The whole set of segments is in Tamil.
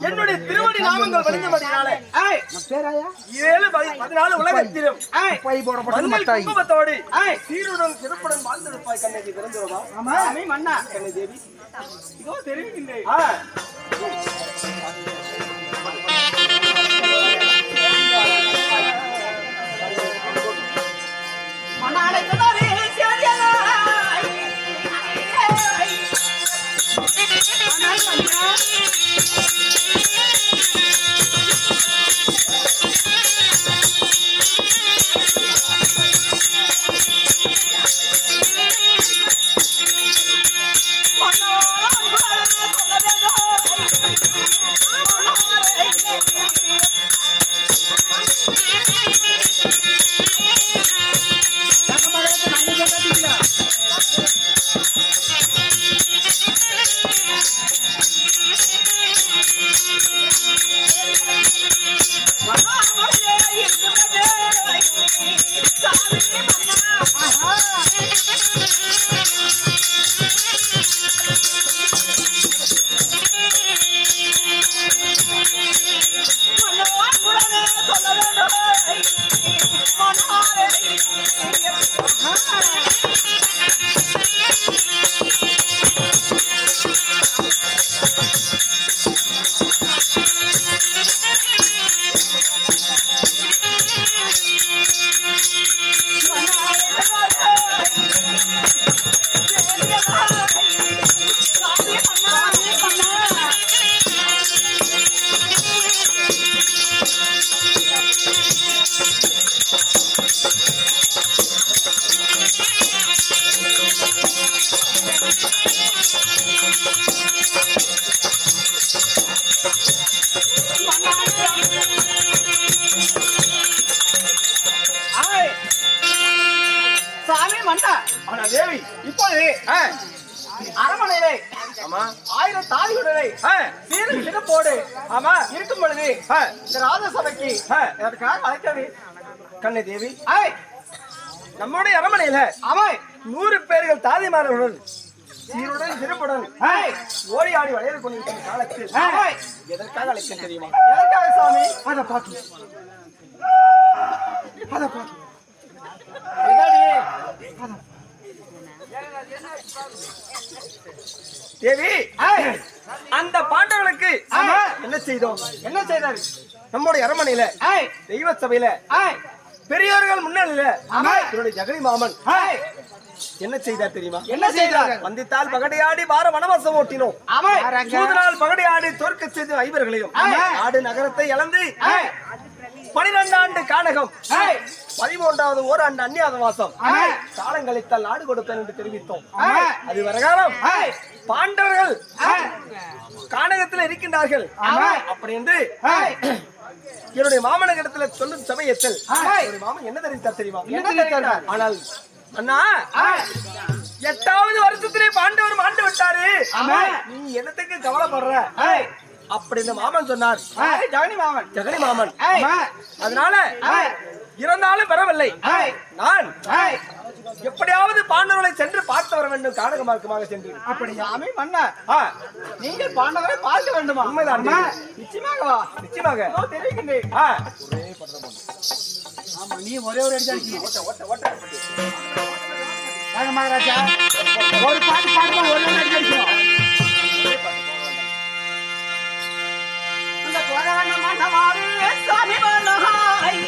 என்னுடைய திருவடி நாமங்கள் வழிந்தபடியாலே 7-14 உலகத்திலும் குடும்பத்தோடு சீருடன் சிறப்புடன் வாழ்ந்திருப்பாய் கண்ணகி பிறந்தவா மன்னா கண்ணகி தேவி இதோ தெரிவிக்கின்றேன். அரமனையிலே 1000 தாலிகளுடனே சீரும் சிறப்போடு இருக்கும் பொழுது இந்த ராஜசபைக்கு எதற்காக அழைக்கவே கண்ணகி தேவி நம்முடைய அரமனையில 100 பேர்கள் தாதிமார்களுடன் சீருடன் சிறப்புடன் ஓடி ஆடி விளையாடி கொண்டிருக்கிற காலத்தில் எதற்காக அழைக்க தெரியுமா? எதற்காக சாமி? அதை பார்த்து தேவி, அந்த பாண்டவர்களுக்கு என்ன செய்தோம்? என்ன செய்தார்? நம்முடைய அரண்மனையில தெய்வ சபையில பெரியோர்கள் முன்னிலையில என்னுடைய ஜெகனி மாமன் என்ன செய்தார் தெரியுமா? என்ன செய்தார்? வந்தித்தால் பகடையாடி வார வனவாசம் ஓட்டினோம். சூதனால் பகடையாடி தோற்க செய்த ஐவர்களையும் நாடு நகரத்தை இழந்து 12 ஆண்டு கானகம் 13வது ஓராண்டு அந்நியாத வாசம் காலங்களித்தால் நாடு கொடுப்பேன் என்று தெரிவித்தோம். அது வரகாலம் பாண்டவர்கள் கானகத்தில் இருக்கின்றார்கள் அப்படி என்று என்னுடைய மாமனிடத்துல சொல்லும் சமயத்தில் மாமன் என்ன தெரிவித்தார் தெரியுமா? என்ன தெரிவித்தார்? ஆனால் அண்ணா 8வது வருஷத்திலே பாண்டவர் மாண்டு விட்டாரு, நீ என்னத்துக்கு கவலைப்படுற அப்படின்னு மாமன் சொன்னார். ஜெகனி மாமன் அதனால இறந்தாலும் பெறவில்லை, நான் எப்படியாவது பாண்டவர்களை சென்று பார்த்து வர வேண்டும். கானக மார்க்கமாக சென்று அப்படியாமே மன்னா நீங்கள் பாண்டவரை பார்க்க வேண்டுமா? உண்மைதான். நிச்சயமாக நிச்சயமாக தெரிவிக்கின்றேன். நீ ஒரே ஒரு மகாராஜா ஒரு பாட்டு பாடுவோம், ஒரே ஒரு அடி அடிக்கணும். மன்னவாறு சாமி மன்னஹாய்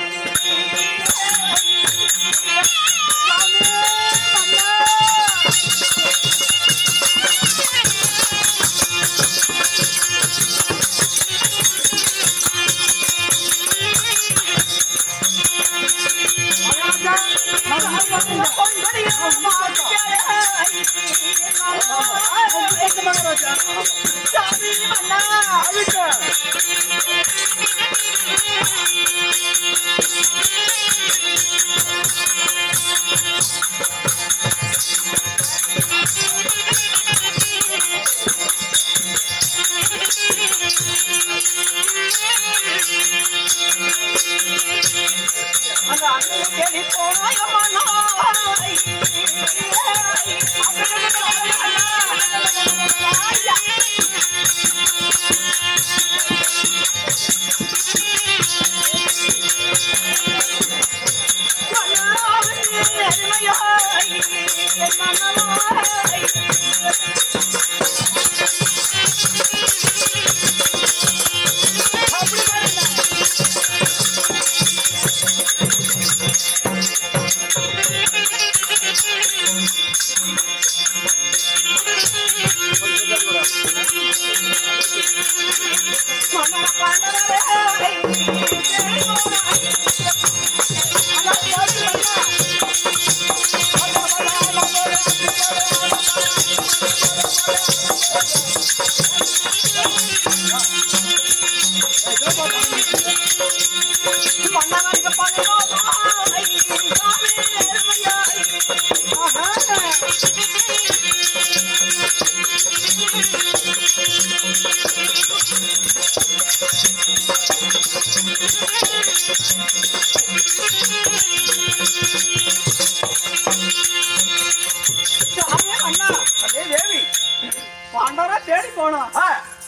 பாண்டவரை தேடி போனா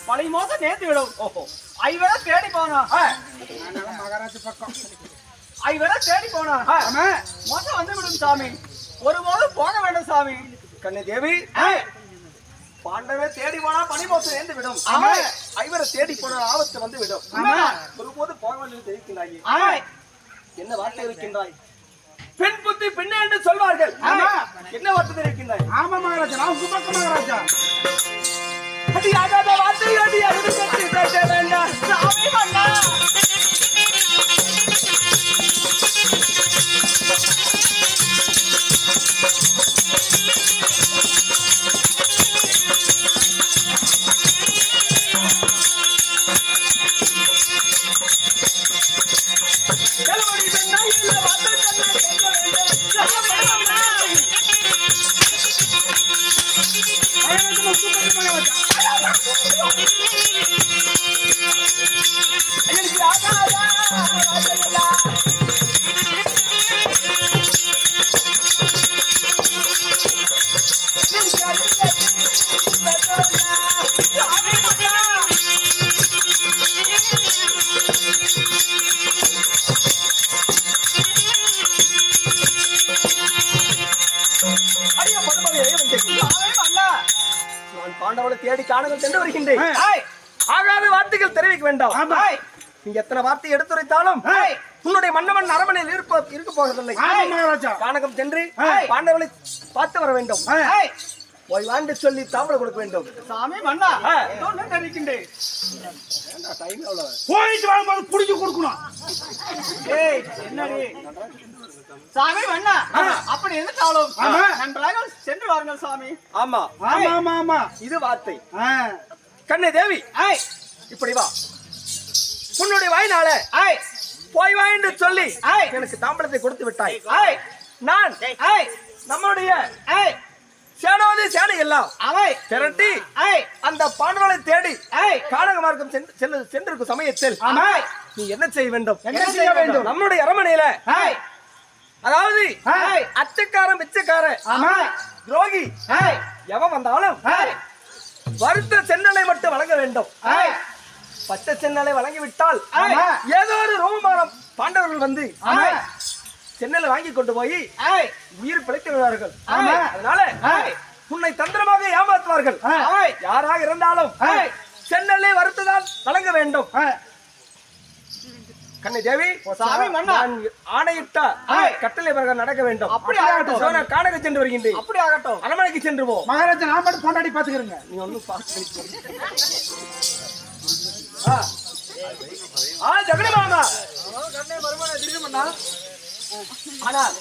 பழைய மோசம் நேர்த்து விடும். ஐவரை தேடி போனா மகாராஜ பக்கம் ஐவரை தேடி போனா மோசம் வந்து விடும் சாமி. ஒருபோதும் போக வேண்டும் சாமி. கண்ணே தேவி, பாண்டவரை தேடி போனா பனிமோசம் நேர்ந்து விடும். ஐவரை தேடி போனா ஆபத்து வந்து விடும். ஒருபோது போக வேண்டும் தெரிவிக்கிறாய். என்ன வார்த்தை இருக்கின்றாய்? பெண் புத்தி பின்ன என்று சொல்வார்கள். என்ன வார்த்தை தெரிவிக்கின்றாய்? ஆமா மகாராஜா, நான் சுபக்க மகாராஜா. அது யாராவது வார்த்தை அடி அழுது கட்டி பேச வேண்டாம் சாமி மன்னா. Thank you. காணங்கள் சென்று வருகின்றேன். ஆகாத வார்த்தைகள் தெரிவிக்க வேண்டாம். நீங்க எத்தனை வார்த்தை எடுத்துரைத்தாலும் உன்னுடைய மன்னவன் அரமனையில் இருக்க போவதில்லை. கானகம் சென்று பாண்டவர்களை பார்த்து வர வேண்டும். போய் வாண்டு சொல்லி தாம்பளை கொடுக்க வேண்டும். சாமி மன்னா தெரிவிக்கின்றேன். போயிட்டு வரும்போது குடிச்சு கொடுக்கணும். என்னடி சாமி மன்னா அப்படி இருந்தாலும் நன்றாக சென்று வாருங்கள் சாமி. ஆமா ஆமா ஆமா இது வார்த்தை. கண்ணே தேவி இப்படி வா. உன்னுடைய வாயினால போய் வா என்று சொல்லி எனக்கு தாம்பளத்தை கொடுத்து விட்டாய். நான் நம்மளுடைய சேனாதி சேனை எல்லாம் திரட்டி அந்த பாண்டவர்களை தேடி கானக மார்க்கம் சென்றிருக்கும் சமயத்தில் நீ என்ன செய்ய வேண்டும்? என்ன செய்ய வேண்டும்? நம்முடைய அரமனையில அதாவது அச்சக்காரன் பிச்சைக்காரன் துரோகி எவன் வந்தாலும் வருத்த சென்னலை மட்டும் வழங்க வேண்டும். பச்சை சென்னலை வழங்கிவிட்டால் ஏதோ ஒரு ரோமானம் பாண்டவர்கள் வந்து சென்னலை வாங்கி கொண்டு போய் உயிர் பிழைத்து விடுவார்கள். அதனால உன்னை தந்திரமாக ஏமாற்றுவார்கள். யாராக இருந்தாலும் சென்னலை வருத்துதான் வழங்க வேண்டும். கண்ணை தேவி ஆணையிட்ட கட்டளை பிறகு நடக்க வேண்டும். அப்படி ஆகட்டும். கானக சென்று வருகின்றேன். அப்படி ஆகட்டும். அரண்மனைக்கு சென்று போ. மகாராஜா நான் மட்டும் கொண்டாடி பாத்துக்கிறேங்க. நீ ஒன்னும் ஜெகடி மாமா ஆனால்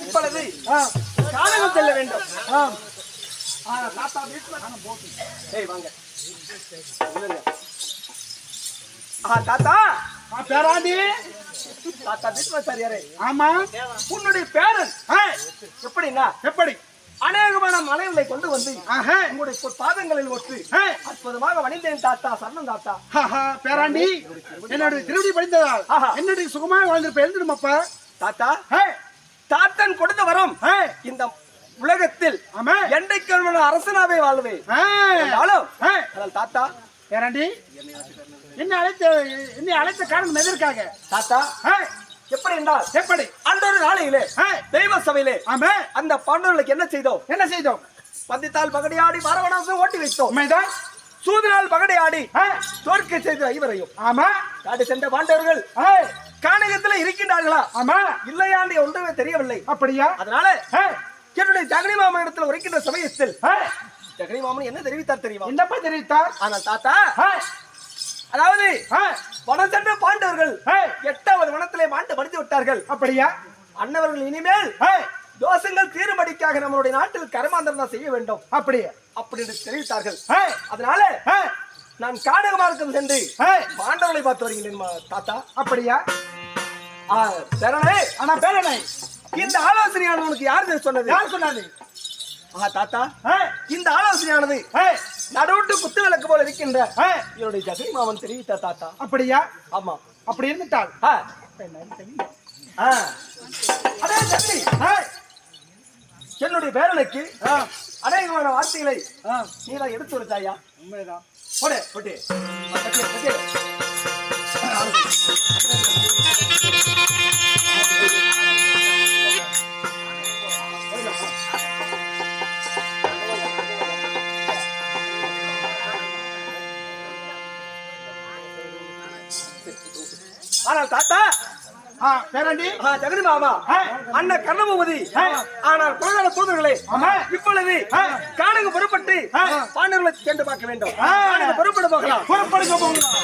இப்பொழுது கானகம் செல்ல வேண்டும். தாத்தா பேராண்டி தாத்தா விஸ்வாச்சாரியாரே. ஆமா உன்னுடைய பேரன் எப்படின்னா எப்படி அநேகமான மலைகளை கொண்டு வந்து உங்களுடைய பாதங்களில் ஒட்டு அற்புதமாக வணிந்தேன் தாத்தா. சரணம் தாத்தா. பேராண்டி என்னுடைய திருவடி படித்ததால் என்னுடைய சுகமாக வாழ்ந்திருப்ப எழுந்துடுமாப்பா தாத்தா. தாத்தன் கொடுத்த வரம் இந்த உலகத்தில் என்றைக்கு அரசனாவே வாழ்வேன். தாத்தா பேராண்டி என்னை அழைத்த காரணம் எதற்காக தாத்தா? எப்படி என்றால் எப்படி அன்றொரு நாளையிலே தெய்வ சபையிலே அந்த பாண்டவர்களுக்கு என்ன செய்தோம்? பந்தித்தால் பகடையாடி பாரவணாசம் ஓட்டி வைத்தோம். சூதனால் பகடையாடி தோற்க செய்த ஐவரையும் காடு சென்ற பாண்டவர்கள் கானகத்தில் இருக்கின்றார்களா இல்லையாண்டு ஒன்றுமே தெரியவில்லை. அப்படியா? அதனால என்னுடைய ஜெகனி மாமன் இடத்துல உரைக்கின்ற சமயத்தில் ஜெகனி மாமன் என்ன தெரிவித்தார் தெரியுமா? என்னப்பா தெரிவித்தார்? ஆனால் தாத்தா அதாவது வனம் சென்ற பாண்டவர்கள் 8வது வனத்திலே மாண்டு மடித்து விட்டார்கள். அப்படியா? அன்னவர்கள் இனிமேல் தோஷங்கள் தீரும்படிக்காக நம்மளுடைய நாட்டில் கர்மாந்தரம் தான் செய்ய வேண்டும். அப்படியே அப்படின்னு தெரிவித்தார்கள். அதனால நான் கானக மார்க்கம் சென்று பாண்டவர்களை பார்த்து வருகின்றேன் தாத்தா. அப்படியா? பேரனை ஆனா பேரனை இந்த ஆலோசனையானது உனக்கு யாரு சொன்னது? யார் சொன்னது? தாத்தா இந்த ஆலோசனையானது நடுவுட்டு குத்து விளக்கு போல இருக்கின்ற என்னுடைய ஜெகனி மாமன் தெரிவித்த தாத்தா. அப்படியா? ஆமா. அப்படி இருந்துட்டால் அதே ஜெகனி என்னுடைய பேரனுக்கு அநேகமான வார்த்தைகளை நீதான் எடுத்து வருத்தாயா? உண்மைதான். போடு போட்டு ஆனால் தாத்தா பேராண்டி ஜெகனி மாமா அண்ணன் கர்ணபூபதி ஆனால் குலகால தூதர்களே இப்பொழுது கானக புறப்பட்டு பாண்டவர்களை சென்று பார்க்க வேண்டும். புறப்பட போகலாம். புறப்படுங்க போகலாம்.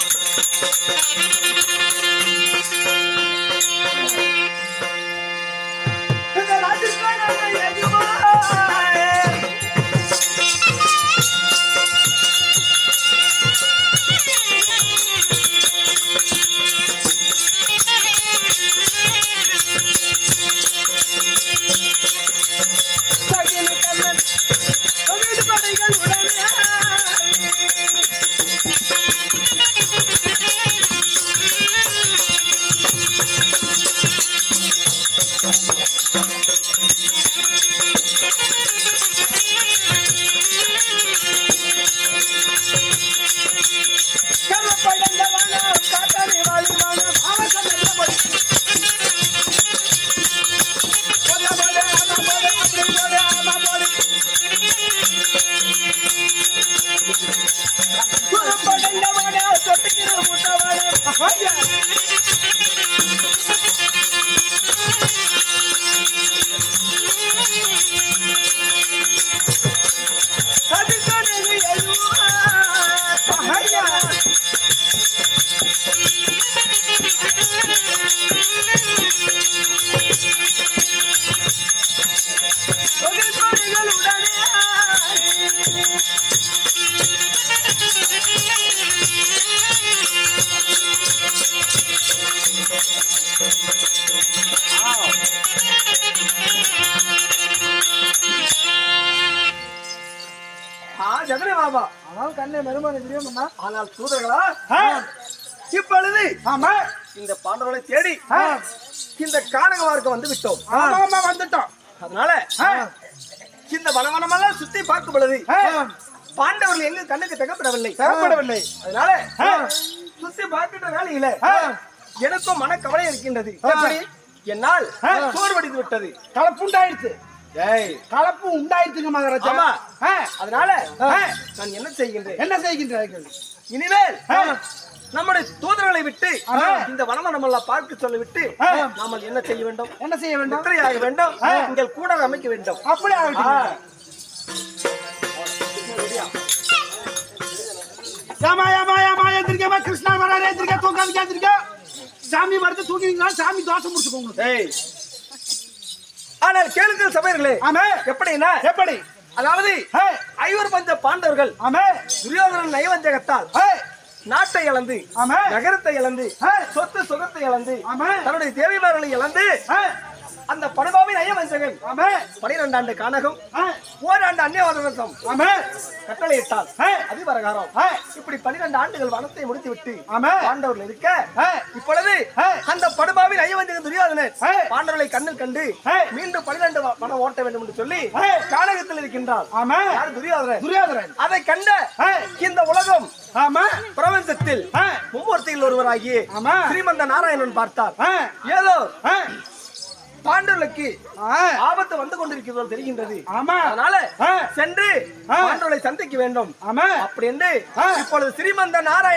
தெரியாம தெரியாம. ஆனால் தூதர்களா இப்பொழுது ஆமா இந்த பாண்டவர்களை தேடி இந்த கானகமார்க்கு வந்து விட்டோம். ஆமா ஆமா வந்துட்டோம். அதனால இந்த வனவனமெல்லாம் சுத்தி பார்க்கும் பொழுது பாண்டவர்கள் எங்க கண்ணுக்கு தகப்படவில்லை. அதனால சுத்தி பார்க்கின்ற வேலையில எனக்கும் மனக்கவலை இருக்கின்றது. எப்படி? என்னால் சோர்வடித்து விட்டது. கலப்பு உண்டாயிடுச்சு. கலப்பு உண்டாயிடுச்சுங்க மகாராஜா. ஆமா. ஆ, அதனால நான் என்ன செய்கின்றேன்? என்ன செய்கின்றார்கள்? இனிமேல் நம்முடைய தூதர்களை விட்டு இந்த வனவனமெல்லாம் பார்க்க சொல்ல விட்டு நாம என்ன செய்ய வேண்டும்? என்ன செய்ய வேண்டும்? நித்திரையாக வேண்டும். நீங்கள் கூட அமைக்க வேண்டும். அப்படி ஆகட்டும். ஏமா ஏமா ஏமா எந்திரிக்கமா கிருஷ்ணா வராரே எந்திரிக்க தூங்காதீங்க எந்திரிக்க. சாமி வருது தூங்கினீங்களா? சாமி தோசை முடிச்சுக்கோங்க. ஏய், ஆனால் கேளுங்கள் சபையர்களே. ஆமே எப்படின்னா எப்படி? அதாவது ஐவர் பஞ்ச பாண்டவர்கள் ஆமே துரியோதனன் நயவஞ்சகத்தால் நாட்டை இழந்து ஆமே நகரத்தை இழந்து சொத்து சுகத்தை இழந்து ஆமே தன்னுடைய தேவிமார்களை இழந்து அந்த படுபாவின் நயவஞ்சகன் ஆமே 12 ஆண்டு கானகம் ஓராண்டு அந்நியவாதம் ஆமே கட்டளையிட்டால் அதிபரகாரம் இப்படி 12 ஆண்டுகள் வனத்தை முடித்து விட்டு ஆமே பாண்டவர்கள் இருக்க இப்பொழுது அந்த படுபாவின் நயவஞ்சகன் துரியோதனன் பாண்டவர்களை கண்ணில் கண்டு மீண்டும் 12 வனம் ஓட்ட வேண்டும் என்று சொல்லி கானகத்தில் இருக்கின்றார். ஆமே யார்? துரியோதனன். துரியோதனன் அதை கண்ட இந்த உலகம் ஆமா பிரபஞ்சத்தில் மும்மூர்த்தியில் ஒருவராகிய ஆமா ஸ்ரீமந்த நாராயணன் பார்த்தார். ஏதோ பாண்டவர்களுக்கு ஆபத்து வந்து கொண்டிருக்கிறது தெரிகின்றது. ஆமா அதனால சென்று பாண்டவர்களை சந்திக்க வேண்டும். ஆமா அப்படி என்று இப்பொழுது ஸ்ரீமந்த நாராயணன்